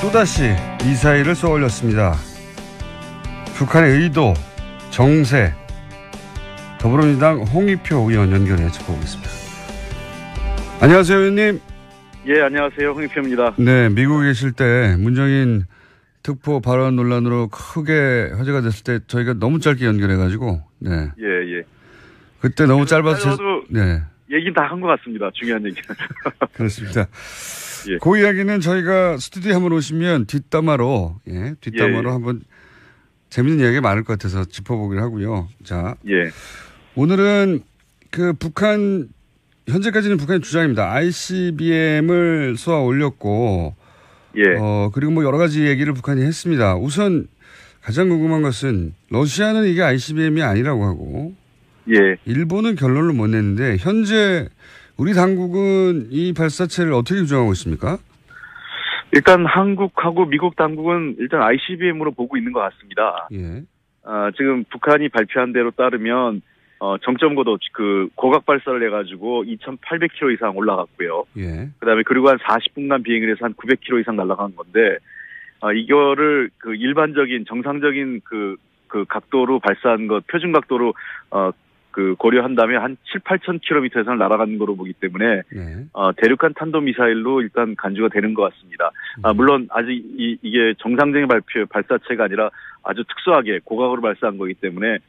또다시 미사일을 쏘아 올렸습니다. 북한의 의도, 정세, 더불어민주당 홍익표 의원 연결해 짚어보겠습니다. 안녕하세요, 의원님. 예, 안녕하세요. 홍익표입니다. 네, 미국에 계실 때 문정인 특보 발언 논란으로 크게 화제가 됐을 때 저희가 너무 짧게 연결해가지고, 네. 예. 그때 너무 짧아서. 저도 네. 얘기는 다 한 것 같습니다. 중요한 얘기는. 그렇습니다. 예. 그 이야기는 저희가 스튜디오에 한번 오시면 뒷담화로 한번 재밌는 이야기가 많을 것 같아서 짚어보기로 하고요. 자. 예. 오늘은 현재까지는 북한의 주장입니다. ICBM을 쏘아 올렸고, 예. 그리고 뭐 여러 가지 얘기를 북한이 했습니다. 우선 가장 궁금한 것은 러시아는 이게 ICBM이 아니라고 하고, 예. 일본은 결론을 못 냈는데, 현재 우리 당국은 이 발사체를 어떻게 규정하고 있습니까? 일단 한국하고 미국 당국은 일단 ICBM으로 보고 있는 것 같습니다. 예. 지금 북한이 발표한 대로 따르면 정점 고도 고각 발사를 해가지고 2,800km 이상 올라갔고요. 예. 그다음에 그리고 한 40분간 비행을 해서 한 900km 이상 날아간 건데 이거를 일반적인 정상적인 각도로 발사한 것 표준 각도로 고려한다면 한 7,8,000km 이상 날아가는 거로 보기 때문에 네. 대륙간 탄도 미사일로 일단 간주가 되는 것 같습니다. 물론 아직 이게 정상적인 발사체가 아니라 아주 특수하게 고각으로 발사한 거기 때문에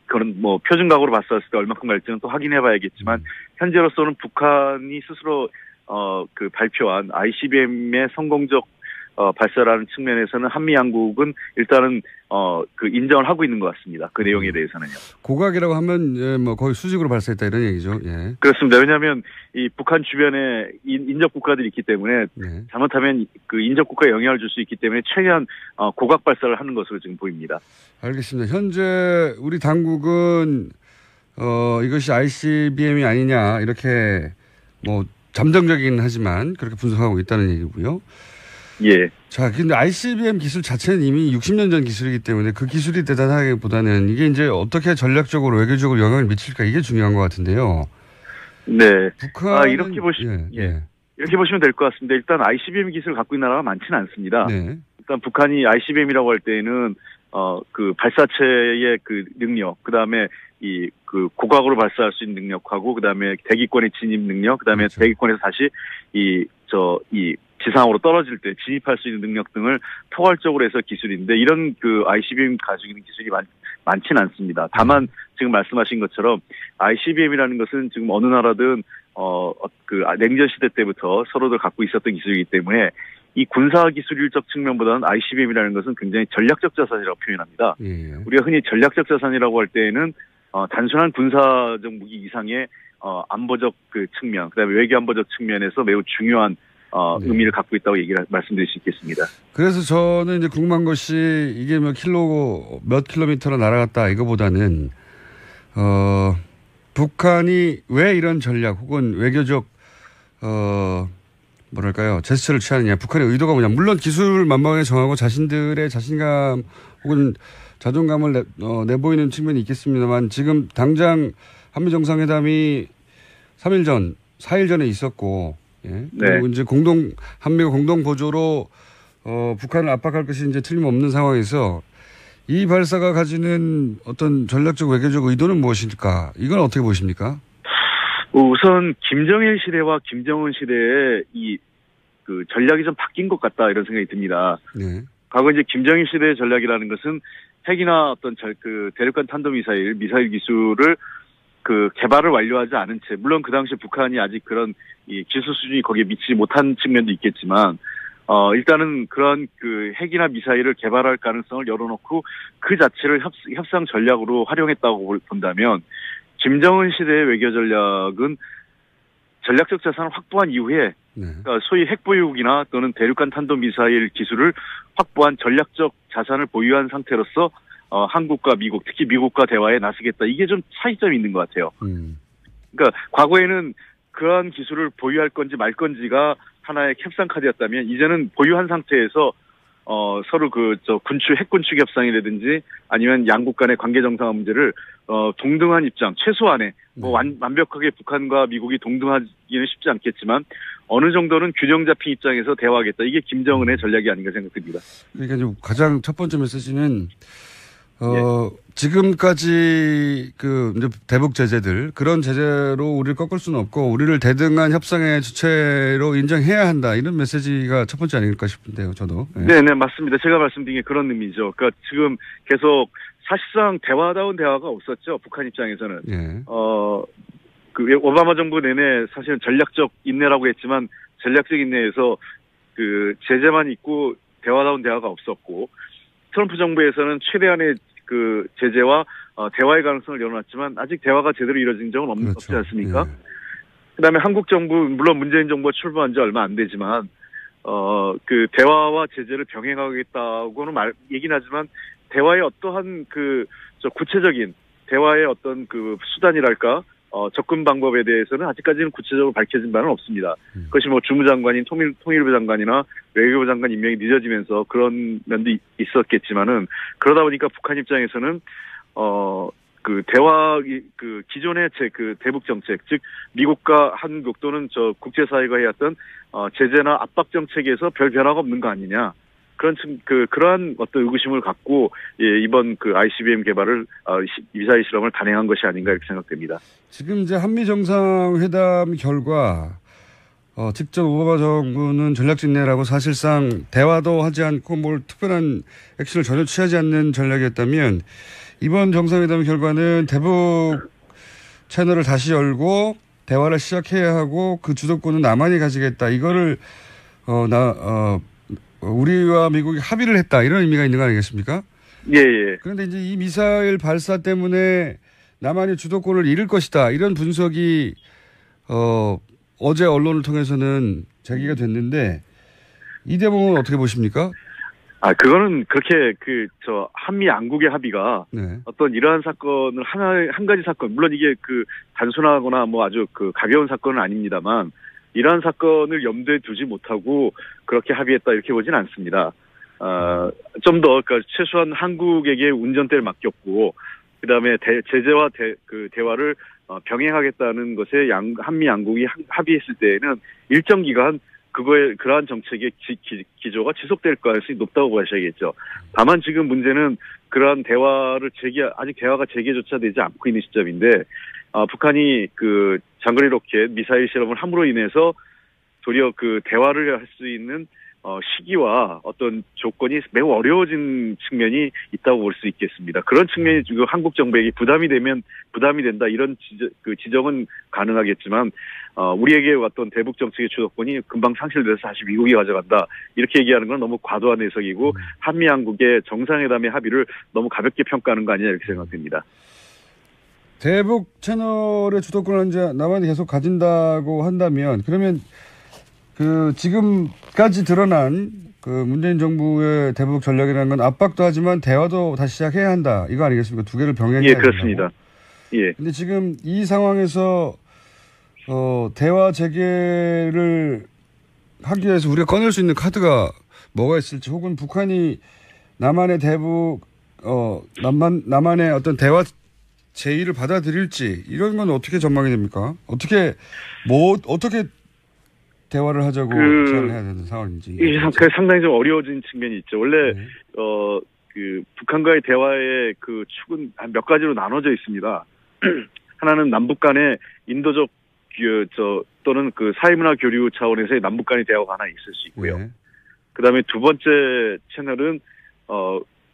그런 뭐 표준각으로 발사했을 때 얼마큼 갈지는 또 확인해봐야겠지만 현재로서는 북한이 스스로 발표한 ICBM의 성공적 발사라는 측면에서는 한미 양국은 일단은 인정을 하고 있는 것 같습니다. 그 내용에 대해서는요. 고각이라고 하면 뭐 거의 수직으로 발사했다 이런 얘기죠. 예. 그렇습니다. 왜냐하면 이 북한 주변에 인접 국가들이 있기 때문에 네. 잘못하면 인접 국가에 영향을 줄 수 있기 때문에 최대한 고각 발사를 하는 것으로 지금 보입니다. 알겠습니다. 현재 우리 당국은 이것이 ICBM이 아니냐 이렇게 뭐 잠정적이긴 하지만 그렇게 분석하고 있다는 얘기고요. 예. 자, 근데 ICBM 기술 자체는 이미 60년 전 기술이기 때문에 그 기술이 대단하기보다는 이게 이제 어떻게 전략적으로 외교적으로 영향을 미칠까 이게 중요한 것 같은데요. 네. 북한 이렇게 이렇게 보시면 될 것 같습니다. 일단 ICBM 기술을 갖고 있는 나라가 많지는 않습니다. 네. 일단 북한이 ICBM이라고 할 때는 발사체의 능력, 그다음에 고각으로 발사할 수 있는 능력하고 그다음에 대기권의 진입 능력, 그다음에 그렇죠. 대기권에서 다시 지상으로 떨어질 때 진입할 수 있는 능력 등을 포괄적으로 해서 기술인데 이런 ICBM 가지고 있는 기술이 많지는 않습니다. 다만 지금 말씀하신 것처럼 ICBM이라는 것은 지금 어느 나라든 냉전 시대 때부터 서로들 갖고 있었던 기술이기 때문에 이 군사 기술적 측면보다는 ICBM이라는 것은 굉장히 전략적 자산이라고 표현합니다. 예. 우리가 흔히 전략적 자산이라고 할 때에는 단순한 군사적 무기 이상의 안보적 측면, 그다음에 외교 안보적 측면에서 매우 중요한 의미를 갖고 있다고 말씀드릴 수 있겠습니다. 그래서 저는 이제 궁금한 것이 이게 몇 킬로미터로 날아갔다 이거보다는 북한이 왜 이런 전략 혹은 외교적 제스처를 취하느냐, 북한의 의도가 뭐냐. 물론 기술을 만만하게 정하고 자신들의 자신감 혹은 자존감을 내보이는 측면이 있겠습니다만 지금 당장 한미 정상회담이 4일 전에 있었고, 예. 그리고 이제 한미가 공동 보조로 북한을 압박할 것이 이제 틀림없는 상황에서 이 발사가 가지는 어떤 전략적 외교적 의도는 무엇일까? 이건 어떻게 보십니까? 우선 김정일 시대와 김정은 시대의 전략이 좀 바뀐 것 같다 이런 생각이 듭니다. 네. 과거 이제 김정일 시대의 전략이라는 것은 핵이나 어떤 대륙간 탄도미사일 기술을 개발을 완료하지 않은 채, 물론 그 당시 북한이 아직 그런 기술 수준이 거기에 미치지 못한 측면도 있겠지만, 일단은 그런 핵이나 미사일을 개발할 가능성을 열어놓고 그 자체를 협상 전략으로 활용했다고 본다면, 김정은 시대의 외교 전략은 전략적 자산을 확보한 이후에, 그러니까 소위 핵보유국이나 또는 대륙간 탄도미사일 기술을 확보한 전략적 자산을 보유한 상태로서 한국과 미국, 특히 미국과 대화에 나서겠다. 이게 좀 차이점이 있는 것 같아요. 그러니까 과거에는 그러한 기술을 보유할 건지 말 건지가 하나의 협상 카드였다면 이제는 보유한 상태에서 서로 핵 군축 협상이라든지 아니면 양국 간의 관계 정상화 문제를 동등한 입장, 최소한의 완벽하게 북한과 미국이 동등하기는 쉽지 않겠지만 어느 정도는 균형 잡힌 입장에서 대화하겠다. 이게 김정은의 전략이 아닌가 생각됩니다. 그러니까 좀 가장 첫 번째 메시지는 지금까지 이제 대북 제재들 그런 제재로 우리를 꺾을 수는 없고 우리를 대등한 협상의 주체로 인정해야 한다. 이런 메시지가 첫 번째 아닐까 싶은데요. 저도. 네, 맞습니다. 제가 말씀드린 게 그런 의미죠. 그러니까 지금 계속 사실상 대화다운 대화가 없었죠. 북한 입장에서는. 예. 오바마 정부 내내 사실은 전략적 인내라고 했지만 전략적 인내에서 제재만 있고 대화다운 대화가 없었고 트럼프 정부에서는 최대한의 제재와 대화의 가능성을 열어놨지만 아직 대화가 제대로 이루어진 적은 없지 않습니까? 예. 그다음에 한국 정부 물론 문재인 정부가 출범한 지 얼마 안 되지만 대화와 제재를 병행하겠다고는 얘기는 하지만 대화의 어떠한 구체적인 대화의 어떤 수단이랄까 접근 방법에 대해서는 아직까지는 구체적으로 밝혀진 바는 없습니다. 그것이 주무장관인 통일부 장관이나 외교부 장관 임명이 늦어지면서 그런 면도 있었겠지만은 그러다 보니까 북한 입장에서는 대화 기존의 대북 정책 즉 미국과 한국 또는 국제사회가 해왔던 제재나 압박 정책에서 별 변화가 없는 거 아니냐. 그러한 어떤 의구심을 갖고, 이번 ICBM 개발을, 미사일 실험을 단행한 것이 아닌가 이렇게 생각됩니다. 지금 이제 한미 정상회담 결과, 직접 오바마 정부는 전략진내라고 사실상 대화도 하지 않고 특별한 액션을 전혀 취하지 않는 전략이었다면, 이번 정상회담 결과는 대북 채널을 다시 열고 대화를 시작해야 하고 그 주도권은 남한이 가지겠다. 이거를, 우리와 미국이 합의를 했다. 이런 의미가 있는 거 아니겠습니까? 예. 그런데 이제 이 미사일 발사 때문에 남한이 주도권을 잃을 것이다. 이런 분석이, 어제 언론을 통해서는 제기가 됐는데 이 대목은 어떻게 보십니까? 그거는 그렇게 한미 양국의 합의가 네. 어떤 이러한 사건을 한 가지 사건, 물론 이게 단순하거나 아주 가벼운 사건은 아닙니다만 이러한 사건을 염두에 두지 못하고 그렇게 합의했다 이렇게 보진 않습니다. 좀 더 최소한 한국에게 운전대를 맡겼고 그다음에 제재와 대화를 병행하겠다는 것에 한미 양국이 합의했을 때에는 일정 기간 그러한 정책의 기조가 지속될 가능성이 높다고 보셔야겠죠. 다만 지금 문제는 그러한 아직 대화가 재개조차 되지 않고 있는 시점인데, 북한이 장거리 로켓 미사일 실험을 함으로 인해서 도리어 대화를 할 수 있는 시기와 어떤 조건이 매우 어려워진 측면이 있다고 볼 수 있겠습니다. 그런 측면이 지금 한국 정부에게 부담이 된다 이런 지적은 가능하겠지만, 우리에게 어떤 대북 정책의 주도권이 금방 상실돼서 다시 미국이 가져간다 이렇게 얘기하는 건 너무 과도한 해석이고 한미 양국의 정상회담의 합의를 너무 가볍게 평가하는 거 아니냐 이렇게 생각됩니다. 대북 채널의 주도권을 이제 남한이 계속 가진다고 한다면 그러면 지금까지 드러난 문재인 정부의 대북 전략이라는 건 압박도 하지만 대화도 다시 시작해야 한다. 이거 아니겠습니까? 두 개를 병행해야 된다고. 예, 그렇습니다. 예. 근데 지금 이 상황에서 대화 재개를 하기 위해서 우리가 꺼낼 수 있는 카드가 뭐가 있을지 혹은 북한이 남한의 남한의 어떤 대화 제의를 받아들일지 이런 건 어떻게 전망이 됩니까? 어떻게 대화를 하자고 제안을 해야 되는 상황인지. 상당히 좀 어려워진 측면이 있죠. 원래 북한과의 대화의 축은 몇 가지로 나눠져 있습니다. 하나는 남북 간의 인도적 또는 사회문화 교류 차원에서의 남북 간의 대화가 하나 있을 수 있고요. 네. 그다음에 두 번째 채널은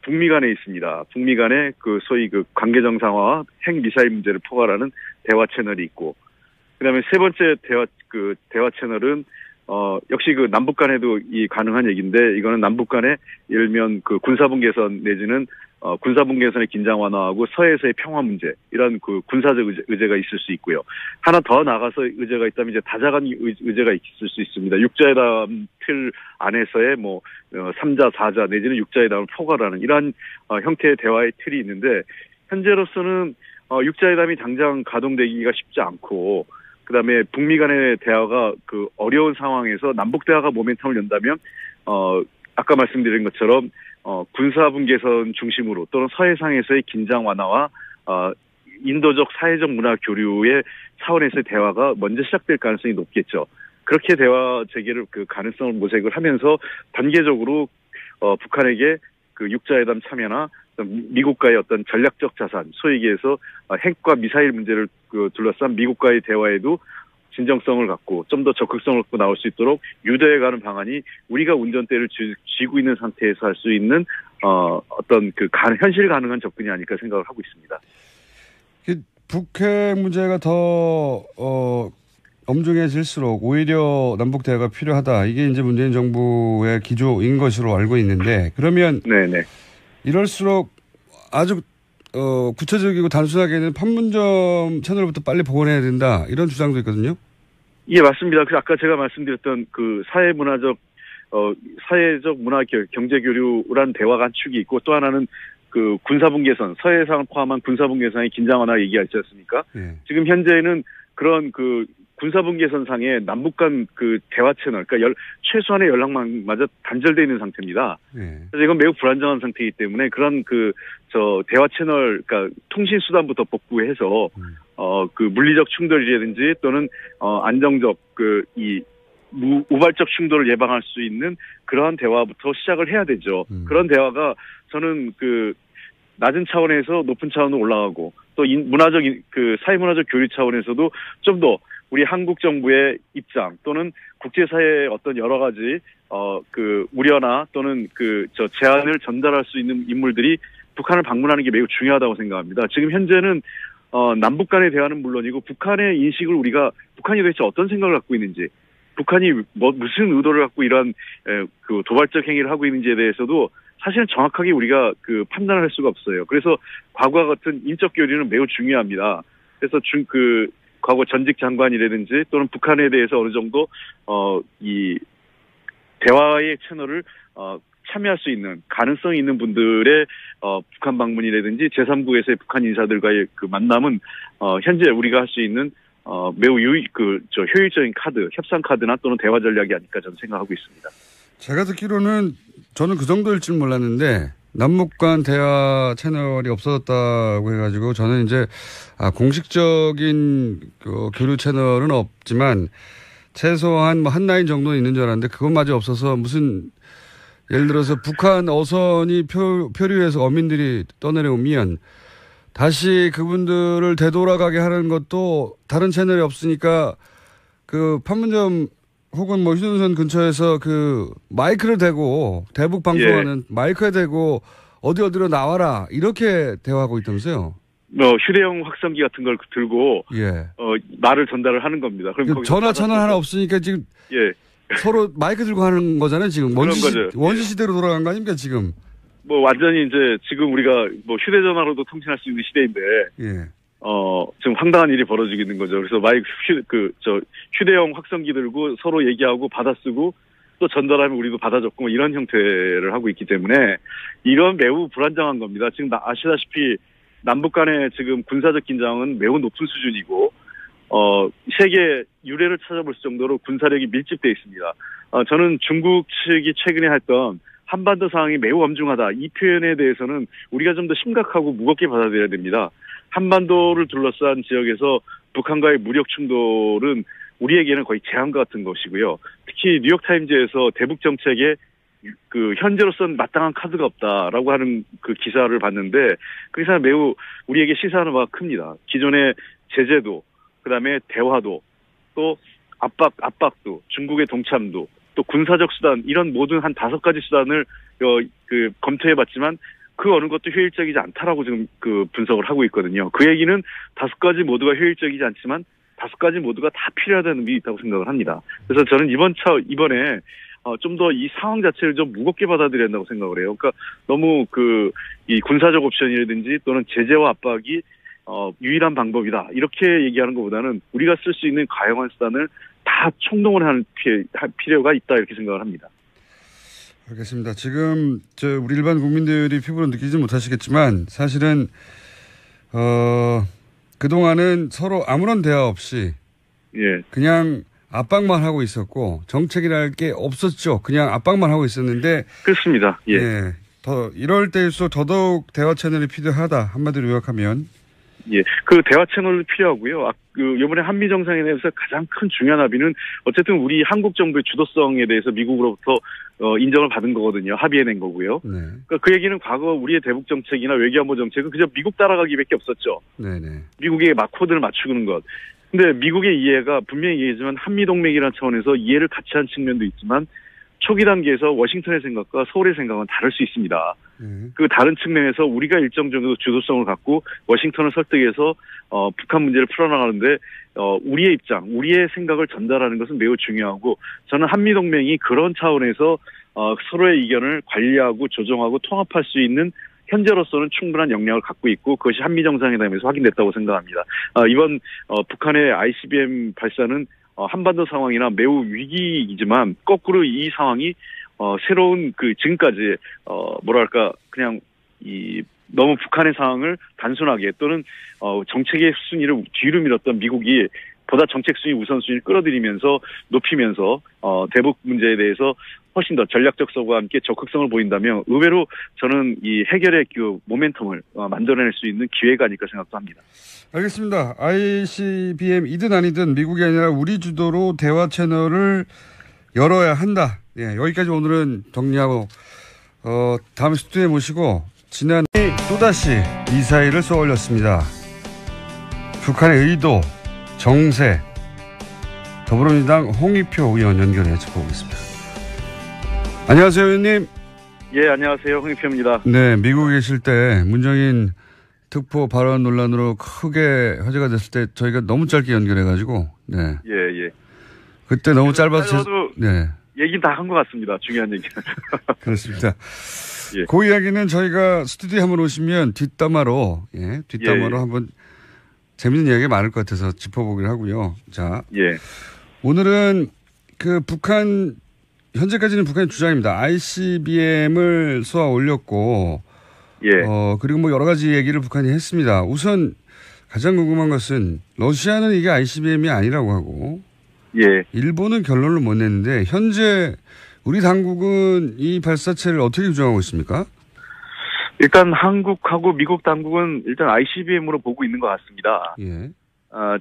북미 간에 있습니다. 북미 간의 소위 관계 정상화와 핵 미사일 문제를 포괄하는 대화 채널이 있고, 그다음에 세 번째 대화 채널은 역시 남북 간에도 가능한 얘기인데, 이거는 남북 간에 예를 들면 군사분 개선 내지는 군사분 개선의 긴장 완화하고 서해에서의 평화 문제, 이런 군사적 의제가 있을 수 있고요. 하나 더 나가서 의제가 있다면 이제 다자간 의제가 있을 수 있습니다. 육자회담 틀 안에서의 3자, 4자 내지는 육자회담을 포괄하는 이러한 형태의 대화의 틀이 있는데, 현재로서는 육자회담이 당장 가동되기가 쉽지 않고, 그다음에 북미 간의 대화가 어려운 상황에서 남북 대화가 모멘텀을 연다면 아까 말씀드린 것처럼 군사분 개선 중심으로 또는 서해상에서의 긴장 완화와 인도적 사회적 문화 교류의 차원에서의 대화가 먼저 시작될 가능성이 높겠죠. 그렇게 대화 재개를 그 가능성을 모색을 하면서 단계적으로 북한에게 그 육자회담 참여나 미국과의 어떤 전략적 자산, 소위 얘기해서 핵과 미사일 문제를 둘러싼 미국과의 대화에도 진정성을 갖고 좀 더 적극성을 갖고 나올 수 있도록 유도해가는 방안이 우리가 운전대를 쥐고 있는 상태에서 할 수 있는 어떤 그 현실 가능한 접근이 아닐까 생각을 하고 있습니다. 북핵 문제가 더 엄중해질수록 오히려 남북 대화가 필요하다. 이게 이제 문재인 정부의 기조인 것으로 알고 있는데 그러면 네네. 이럴수록 아주 구체적이고 단순하게는 판문점 채널부터 빨리 복원해야 된다. 이런 주장도 있거든요. 예, 맞습니다. 그래서 아까 제가 말씀드렸던 그 사회적 문화 경제 교류란 대화가 한 축이 있고 또 하나는 그 군사분 계선, 서해상을 포함한 군사분 계선의 긴장 완화 얘기가 있지 않습니까? 예. 지금 현재는 그런 그 군사분 계선상에 남북 간 그 대화 채널, 그러니까 최소한의 연락망마저 단절되어 있는 상태입니다. 그래서 이건 매우 불안정한 상태이기 때문에 그런 대화 채널, 그러니까 통신 수단부터 복구해서 그 물리적 충돌이라든지 또는 안정적 우발적 충돌을 예방할 수 있는 그러한 대화부터 시작을 해야 되죠. 그런 대화가 저는 그 낮은 차원에서 높은 차원으로 올라가고 또 사회문화적 교류 차원에서도 좀 더 우리 한국 정부의 입장 또는 국제사회의 어떤 여러 가지 그 우려나 또는 제안을 전달할 수 있는 인물들이 북한을 방문하는 게 매우 중요하다고 생각합니다. 지금 현재는 남북 간의 대화는 물론이고 북한의 인식을 우리가 북한이 도대체 어떤 생각을 갖고 있는지 북한이 무슨 의도를 갖고 이러한 그 도발적 행위를 하고 있는지에 대해서도 사실은 정확하게 우리가 판단을 할 수가 없어요. 그래서 과거와 같은 인적 교류는 매우 중요합니다. 그래서 과거 전직 장관이라든지 또는 북한에 대해서 어느 정도 이 대화의 채널을 참여할 수 있는 가능성이 있는 분들의 북한 방문이라든지 제3국에서의 북한 인사들과의 그 만남은 현재 우리가 할 수 있는 매우 효율적인 협상 카드나 또는 대화 전략이 아닐까 저는 생각하고 있습니다. 제가 듣기로는 저는 그 정도일 줄 몰랐는데 남북 간 대화 채널이 없어졌다고 해가지고 저는 이제 공식적인 교류 채널은 없지만 최소한 한 라인 정도는 있는 줄 알았는데 그것마저 없어서 무슨 예를 들어서 북한 어선이 표류해서 어민들이 떠내려오면 다시 그분들을 되돌아가게 하는 것도 다른 채널이 없으니까 그 판문점 혹은 휴전선 근처에서 마이크를 대고 대북 방송하는 마이크에 대고 어디로 나와라 이렇게 대화하고 있다면서요? 휴대용 확성기 같은 걸 들고 말을 전달을 하는 겁니다. 그럼 전화 채널 하나 없으니까 지금 서로 마이크 들고 하는 거잖아요. 지금 원시 시대로 돌아간 거 아닙니까 지금? 완전히 이제 지금 우리가 휴대전화로도 통신할 수 있는 시대인데 지금 황당한 일이 벌어지고 있는 거죠. 그래서 휴대용 확성기 들고 서로 얘기하고 받아쓰고 또 전달하면 우리도 받아 적고 이런 형태를 하고 있기 때문에 이건 매우 불안정한 겁니다. 지금 아시다시피 남북 간의 지금 군사적 긴장은 매우 높은 수준이고 세계 유례를 찾아볼 정도로 군사력이 밀집되어 있습니다. 저는 중국 측이 최근에 했던 한반도 상황이 매우 엄중하다. 이 표현에 대해서는 우리가 좀 더 심각하고 무겁게 받아들여야 됩니다. 한반도를 둘러싼 지역에서 북한과의 무력 충돌은 우리에게는 거의 재앙과 같은 것이고요. 특히 뉴욕타임즈에서 대북 정책에 현재로서는 마땅한 카드가 없다라고 하는 그 기사를 봤는데 그 기사는 매우 우리에게 시사하는 바가 큽니다. 기존의 제재도, 그다음에 대화도, 또 압박도, 중국의 동참도, 또 군사적 수단 이런 모든 한 5가지 수단을 검토해봤지만 그 어느 것도 효율적이지 않다라고 지금 분석을 하고 있거든요. 그 얘기는 5가지 모두가 효율적이지 않지만 5가지 모두가 다 필요하다는 의미가 있다고 생각을 합니다. 그래서 저는 이번에 좀 더 이 상황 자체를 좀 무겁게 받아들여야 한다고 생각을 해요. 그러니까 너무 이 군사적 옵션이라든지 또는 제재와 압박이 유일한 방법이다 이렇게 얘기하는 것보다는 우리가 쓸 수 있는 가용한 수단을 다 총동원 할 필요가 있다 이렇게 생각을 합니다. 알겠습니다. 지금 우리 일반 국민들이 피부로 느끼지 못하시겠지만 사실은 그동안은 서로 아무런 대화 없이 그냥 압박만 하고 있었고 정책이랄 게 없었죠. 그냥 압박만 하고 있었는데 그렇습니다. 이럴 때일수록 더더욱 대화 채널이 필요하다. 한마디로 요약하면 예, 그 대화 채널도 필요하고요. 이번에 한미 정상회담에서 가장 큰 중요한 합의는 어쨌든 우리 한국 정부의 주도성에 대해서 미국으로부터 인정을 받은 거거든요. 합의해낸 거고요. 네. 그러니까 그 얘기는 과거 우리의 대북 정책이나 외교안보 정책은 그저 미국 따라가기밖에 없었죠. 네네. 미국의 막 코드를 맞추는 것. 근데 미국의 이해가 분명히 얘기하지만 한미 동맹이라는 차원에서 이해를 같이 한 측면도 있지만 초기 단계에서 워싱턴의 생각과 서울의 생각은 다를 수 있습니다. 그 다른 측면에서 우리가 일정 정도 주도성을 갖고 워싱턴을 설득해서 북한 문제를 풀어나가는데 우리의 입장, 우리의 생각을 전달하는 것은 매우 중요하고 저는 한미 동맹이 그런 차원에서 서로의 의견을 관리하고 조정하고 통합할 수 있는 현재로서는 충분한 역량을 갖고 있고 그것이 한미 정상회담에서 확인됐다고 생각합니다. 이번 북한의 ICBM 발사는 한반도 상황이나 매우 위기이지만 거꾸로 이 상황이 새로운 지금까지 그냥 너무 북한의 상황을 단순하게 또는 정책의 순위를 뒤로 밀었던 미국이 보다 정책 순위 우선순위를 끌어들이면서 높이면서 대북 문제에 대해서 훨씬 더 전략적 서구와 함께 적극성을 보인다면 의외로 저는 이 해결의 모멘텀을 만들어낼 수 있는 기회가 아닐까 생각도 합니다. 알겠습니다. ICBM이든 아니든 미국이 아니라 우리 주도로 대화 채널을 열어야 한다. 예, 여기까지 오늘은 정리하고 다음 스튜디오에 모시고 지난해 또다시 미사일을 쏘아 올렸습니다. 북한의 의도, 정세, 더불어민주당 홍익표 의원 연결해 짚어보겠습니다. 안녕하세요, 의원님. 예, 안녕하세요. 홍익표입니다. 네, 미국에 계실 때 문정인 특보 발언 논란으로 크게 화제가 됐을 때 저희가 너무 짧게 연결해가지고, 네. 예. 그때 너무 짧아서, 네. 얘기는 다 한 것 같습니다. 중요한 얘기는. 그렇습니다. 예. 그 이야기는 저희가 스튜디오에 한번 오시면 뒷담화로 한번 재밌는 이야기가 많을 것 같아서 짚어보기로 하고요. 자. 예. 오늘은 현재까지는 북한의 주장입니다. ICBM을 쏘아 올렸고, 예. 그리고 여러 가지 얘기를 북한이 했습니다. 우선 가장 궁금한 것은 러시아는 이게 ICBM이 아니라고 하고, 예. 일본은 결론을 못 냈는데, 현재 우리 당국은 이 발사체를 어떻게 규정하고 있습니까? 일단 한국하고 미국 당국은 일단 ICBM으로 보고 있는 것 같습니다. 예.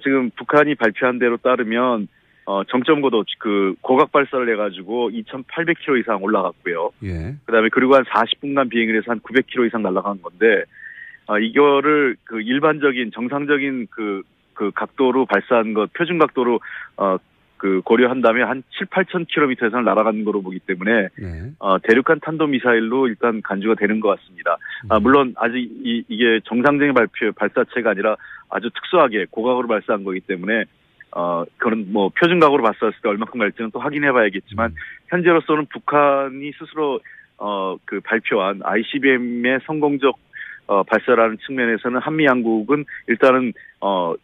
지금 북한이 발표한 대로 따르면 정점고도 고각 발사를 해가지고 2,800km 이상 올라갔고요. 예. 그다음에 그리고 한 40분간 비행을 해서 한 900km 이상 날아간 건데 이거를 일반적인 정상적인 각도로 발사한 것 표준 각도로 고려한다면 한 7,8,000km 이상 날아가는 거로 보기 때문에 네. 대륙간 탄도미사일로 일단 간주가 되는 것 같습니다. 물론 아직 이게 정상적인 발사체가 아니라 아주 특수하게 고각으로 발사한 거기 때문에 그런 표준각으로 발사했을 때 얼마큼 갈지는 또 확인해봐야겠지만 현재로서는 북한이 스스로 발표한 ICBM의 성공적 발사라는 측면에서는 한미 양국은 일단은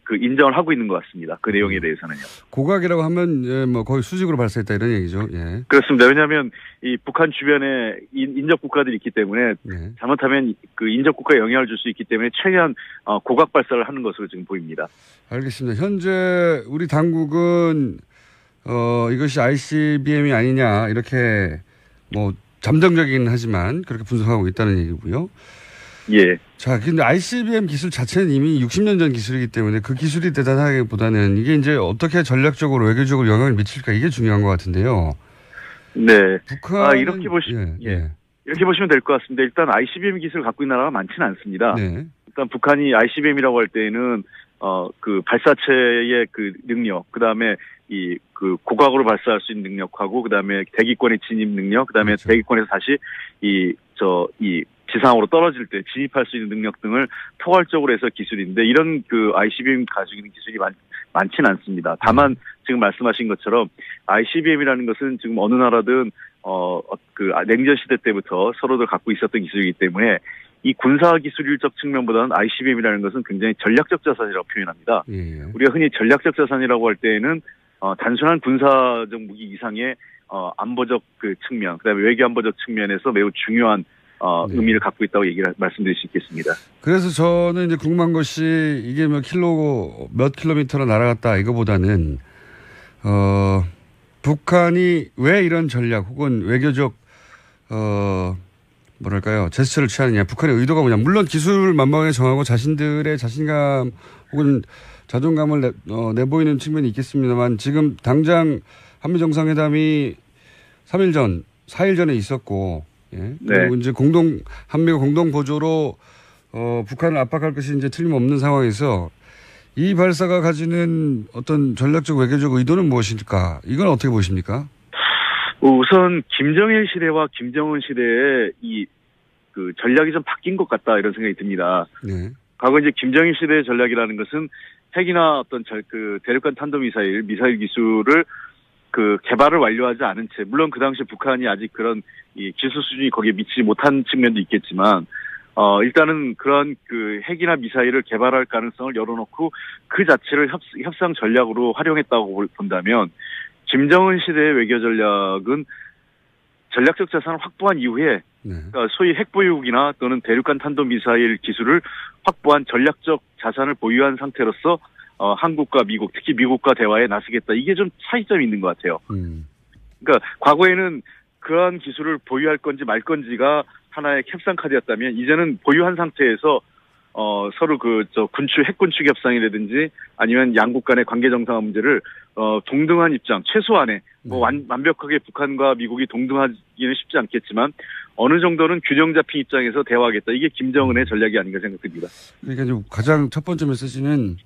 인정을 하고 있는 것 같습니다. 그 내용에 대해서는요. 고각이라고 하면 거의 수직으로 발사했다 이런 얘기죠. 예. 그렇습니다. 왜냐하면 이 북한 주변에 인접 국가들이 있기 때문에 네. 잘못하면 인접 국가에 영향을 줄 수 있기 때문에 최대한 고각 발사를 하는 것으로 지금 보입니다. 알겠습니다. 현재 우리 당국은 이것이 ICBM이 아니냐 이렇게 잠정적이긴 하지만 그렇게 분석하고 있다는 얘기고요. 예. 자, 근데 ICBM 기술 자체는 이미 60년 전 기술이기 때문에 그 기술이 대단하기보다는 이게 이제 어떻게 전략적으로 외교적으로 영향을 미칠까 이게 중요한 것 같은데요. 네. 북한 이렇게 보시면 이렇게 보시면 될 것 같습니다. 일단 ICBM 기술을 갖고 있는 나라가 많지는 않습니다. 네. 일단 북한이 ICBM이라고 할 때에는 발사체의 능력, 그다음에 고각으로 발사할 수 있는 능력하고 그다음에 대기권의 진입 능력, 그다음에 그렇죠. 대기권에서 다시 지상으로 떨어질 때 진입할 수 있는 능력 등을 포괄적으로 해서 기술인데 이런 ICBM 가지고 있는 기술이 많지는 않습니다. 다만 지금 말씀하신 것처럼 ICBM이라는 것은 지금 어느 나라든 냉전 시대 때부터 서로들 갖고 있었던 기술이기 때문에 이 군사 기술적 측면보다는 ICBM이라는 것은 굉장히 전략적 자산이라고 표현합니다. 예. 우리가 우리가 흔히 전략적 자산이라고 할 때에는 단순한 군사적 무기 이상의 안보적 측면, 그다음에 외교 안보적 측면에서 매우 중요한 의미를 갖고 있다고 말씀드릴 수 있겠습니다. 그래서 저는 이제 궁금한 것이 이게 몇 킬로미터로 날아갔다 이거보다는 북한이 왜 이런 전략 혹은 외교적 뭐랄까요, 제스처를 취하느냐, 북한의 의도가 뭐냐. 물론 기술을 만만하게 정하고 자신들의 자신감 혹은 자존감을 내보이는 측면이 있겠습니다만 지금 당장 한미 정상회담이 3일 전, 4일 전에 있었고, 예. 그리고 이제 한미가 공동 보조로 북한을 압박할 것이 이제 틀림없는 상황에서 이 발사가 가지는 어떤 전략적 외교적 의도는 무엇일까? 이건 어떻게 보십니까? 우선 김정일 시대와 김정은 시대의 그 전략이 좀 바뀐 것 같다 이런 생각이 듭니다. 네. 과거 이제 김정일 시대의 전략이라는 것은 핵이나 어떤 대륙간 탄도미사일, 미사일 기술을 그 개발을 완료하지 않은 채, 물론 그 당시 북한이 아직 그런 이 기술 수준이 거기에 미치지 못한 측면도 있겠지만, 일단은 그런 그 핵이나 미사일을 개발할 가능성을 열어놓고 그 자체를 협상 전략으로 활용했다고 본다면, 김정은 시대의 외교 전략은 전략적 자산을 확보한 이후에 그러니까 소위 핵보유국이나 또는 대륙간 탄도미사일 기술을 확보한 전략적 자산을 보유한 상태로서 한국과 미국, 특히 미국과 대화에 나서겠다. 이게 좀 차이점이 있는 것 같아요. 그러니까 과거에는 그러한 기술을 보유할 건지 말 건지가 하나의 협상 카드였다면 이제는 보유한 상태에서 서로 핵 군축 협상이라든지 아니면 양국 간의 관계 정상화 문제를 동등한 입장, 최소한의 완벽하게 북한과 미국이 동등하기는 쉽지 않겠지만 어느 정도는 균형 잡힌 입장에서 대화하겠다. 이게 김정은의 전략이 아닌가 생각됩니다. 그러니까 가장 첫 번째 메시지는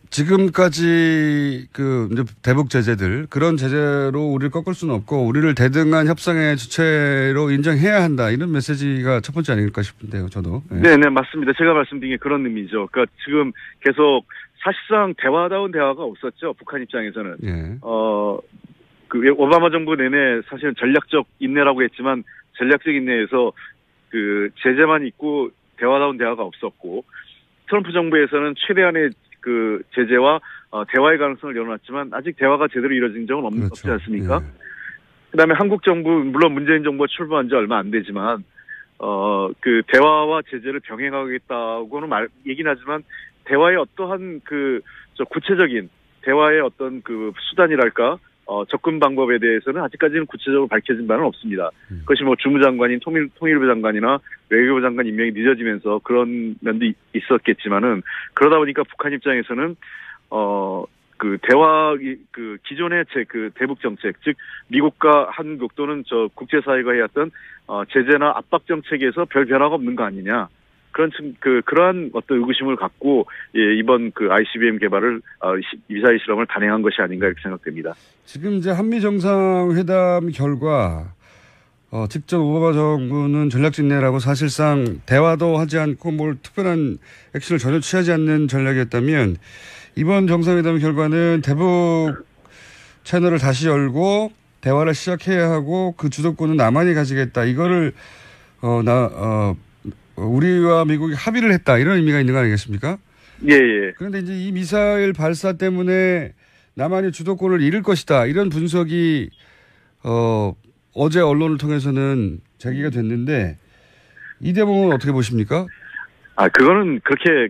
지금까지 이제 대북 제재들, 그런 제재로 우리를 꺾을 수는 없고, 우리를 대등한 협상의 주체로 인정해야 한다. 이런 메시지가 첫 번째 아닐까 싶은데요, 저도. 네, 맞습니다. 제가 말씀드린 게 그런 의미죠. 그러니까 지금 계속 사실상 대화다운 대화가 없었죠. 북한 입장에서는. 예. 오바마 정부 내내 사실은 전략적 인내라고 했지만, 전략적 인내에서 제재만 있고 대화다운 대화가 없었고, 트럼프 정부에서는 최대한의 제재와 대화의 가능성을 열어놨지만 아직 대화가 제대로 이루어진 적은 없지 않습니까? 네. 그다음에 한국 정부, 물론 문재인 정부가 출범한 지 얼마 안 되지만 대화와 제재를 병행하겠다고는 얘기는 하지만 대화의 어떠한 구체적인 대화의 어떤 수단이랄까 접근 방법에 대해서는 아직까지는 구체적으로 밝혀진 바는 없습니다. 그것이 주무장관인 통일부 장관이나 외교부 장관 임명이 늦어지면서 그런 면도 있었겠지만은 그러다 보니까 북한 입장에서는 기존의 대북 정책, 즉 미국과 한국 또는 국제사회가 해왔던 제재나 압박 정책에서 별 변화가 없는 거 아니냐. 그러한 어떤 의구심을 갖고, 이번 ICBM 개발을, 미사일 실험을 단행한 것이 아닌가 이렇게 생각됩니다. 지금 이제 한미 정상회담 결과, 직접 오바마 정부는 전략진내라고 사실상 대화도 하지 않고 특별한 액션을 전혀 취하지 않는 전략이었다면, 이번 정상회담 결과는 대북 채널을 다시 열고 대화를 시작해야 하고 그 주도권은 남한이 가지겠다. 이거를, 우리와 미국이 합의를 했다. 이런 의미가 있는 거 아니겠습니까? 예. 그런데 이제 이 미사일 발사 때문에 남한이 주도권을 잃을 것이다. 이런 분석이, 어제 언론을 통해서는 제기가 됐는데, 이 대목은 어떻게 보십니까? 그거는 그렇게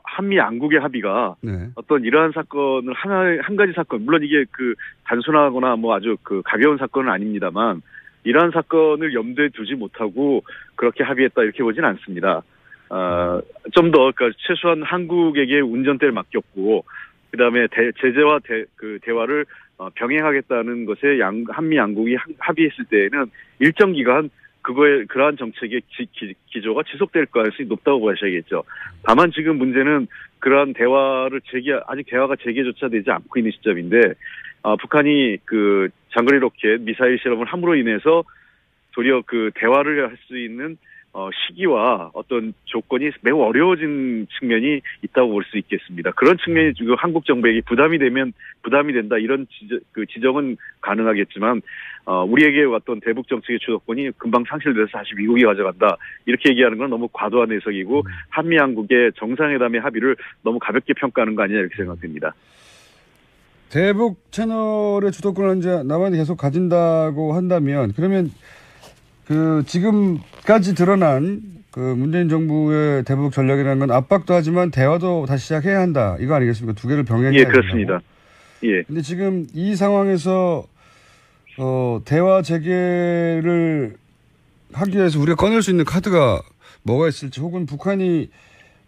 한미 양국의 합의가 어떤 이러한 사건을 한 가지 사건, 물론 이게 단순하거나 아주 가벼운 사건은 아닙니다만, 이러한 사건을 염두에 두지 못하고 그렇게 합의했다 이렇게 보진 않습니다. 좀 더 최소한 한국에게 운전대를 맡겼고 그다음에 제재와 대화를 병행하겠다는 것에 한미 양국이 합의했을 때에는 일정 기간 그러한 정책의 기조가 지속될 가능성이 높다고 보셔야겠죠. 다만 지금 문제는 그러한 대화를 아직 대화가 재개조차 되지 않고 있는 시점인데, 북한이 장거리 로켓 미사일 실험을 함으로 인해서 도리어 대화를 할 수 있는 시기와 어떤 조건이 매우 어려워진 측면이 있다고 볼 수 있겠습니다. 그런 측면이 지금 한국 정부에게 부담이 된다 이런 지적은 가능하겠지만, 우리에게 왔던 대북 정책의 주도권이 금방 상실돼서 다시 미국이 가져간다 이렇게 얘기하는 건 너무 과도한 해석이고 한미 양국의 정상회담의 합의를 너무 가볍게 평가하는 거 아니냐 이렇게 생각됩니다. 대북 채널의 주도권을 이제 남한이 계속 가진다고 한다면, 그러면 지금까지 드러난 문재인 정부의 대북 전략이라는 건 압박도 하지만 대화도 다시 시작해야 한다. 이거 아니겠습니까? 두 개를 병행해야 된다고. 예, 그렇습니다. 예. 근데 지금 이 상황에서 대화 재개를 하기 위해서 우리가 꺼낼 수 있는 카드가 뭐가 있을지, 혹은 북한이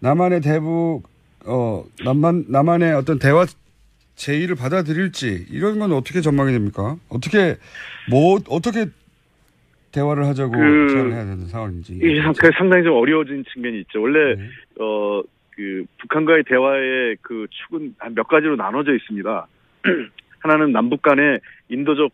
남한의 남한의 어떤 대화 제의를 받아들일지, 이런 건 어떻게 전망이 됩니까? 어떻게 대화를 하자고 제안을 해야 되는 상황인지. 이게 상당히 좀 어려워진 측면이 있죠. 원래 네. 북한과의 대화의 그 축은 한 몇 가지로 나눠져 있습니다. 하나는 남북 간의 인도적